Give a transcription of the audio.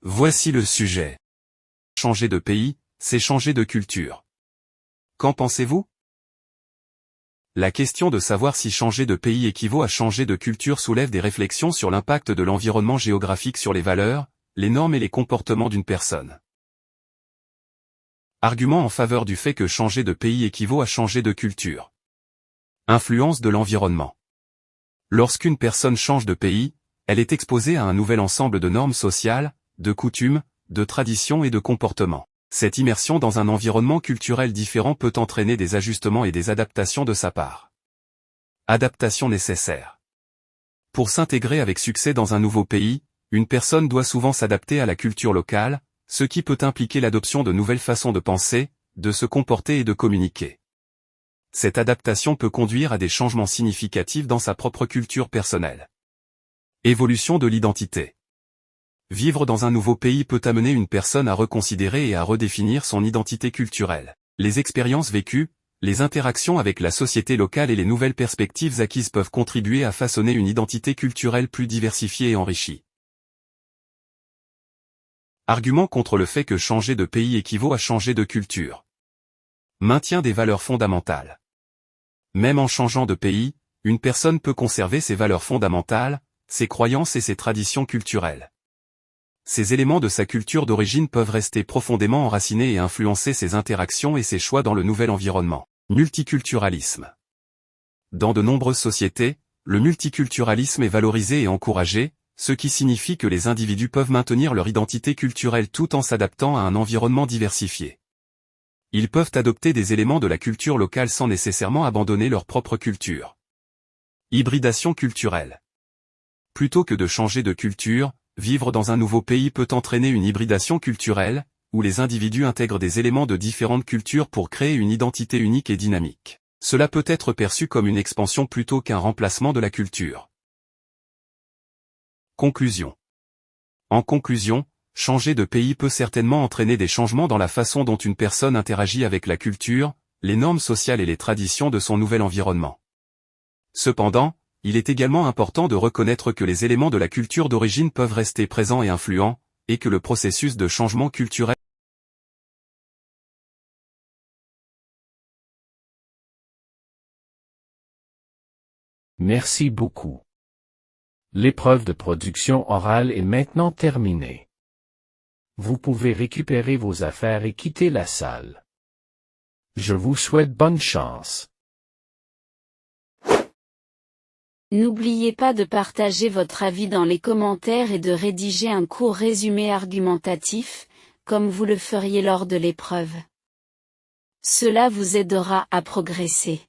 Voici le sujet. Changer de pays, c'est changer de culture. Qu'en pensez-vous? La question de savoir si changer de pays équivaut à changer de culture soulève des réflexions sur l'impact de l'environnement géographique sur les valeurs, les normes et les comportements d'une personne. Argument en faveur du fait que changer de pays équivaut à changer de culture. Influence de l'environnement. Lorsqu'une personne change de pays, elle est exposée à un nouvel ensemble de normes sociales, de coutumes, de traditions et de comportements. Cette immersion dans un environnement culturel différent peut entraîner des ajustements et des adaptations de sa part. Adaptation nécessaire. Pour s'intégrer avec succès dans un nouveau pays, une personne doit souvent s'adapter à la culture locale, ce qui peut impliquer l'adoption de nouvelles façons de penser, de se comporter et de communiquer. Cette adaptation peut conduire à des changements significatifs dans sa propre culture personnelle. Évolution de l'identité. Vivre dans un nouveau pays peut amener une personne à reconsidérer et à redéfinir son identité culturelle. Les expériences vécues, les interactions avec la société locale et les nouvelles perspectives acquises peuvent contribuer à façonner une identité culturelle plus diversifiée et enrichie. Argument contre le fait que changer de pays équivaut à changer de culture. Maintien des valeurs fondamentales. Même en changeant de pays, une personne peut conserver ses valeurs fondamentales, ses croyances et ses traditions culturelles. Ces éléments de sa culture d'origine peuvent rester profondément enracinés et influencer ses interactions et ses choix dans le nouvel environnement. Multiculturalisme. Dans de nombreuses sociétés, le multiculturalisme est valorisé et encouragé, ce qui signifie que les individus peuvent maintenir leur identité culturelle tout en s'adaptant à un environnement diversifié. Ils peuvent adopter des éléments de la culture locale sans nécessairement abandonner leur propre culture. Hybridation culturelle. Plutôt que de changer de culture, vivre dans un nouveau pays peut entraîner une hybridation culturelle, où les individus intègrent des éléments de différentes cultures pour créer une identité unique et dynamique. Cela peut être perçu comme une expansion plutôt qu'un remplacement de la culture. Conclusion. En conclusion, changer de pays peut certainement entraîner des changements dans la façon dont une personne interagit avec la culture, les normes sociales et les traditions de son nouvel environnement. Cependant, il est également important de reconnaître que les éléments de la culture d'origine peuvent rester présents et influents, et que le processus de changement culturel Merci beaucoup. L'épreuve de production orale est maintenant terminée. Vous pouvez récupérer vos affaires et quitter la salle. Je vous souhaite bonne chance. N'oubliez pas de partager votre avis dans les commentaires et de rédiger un court résumé argumentatif, comme vous le feriez lors de l'épreuve. Cela vous aidera à progresser.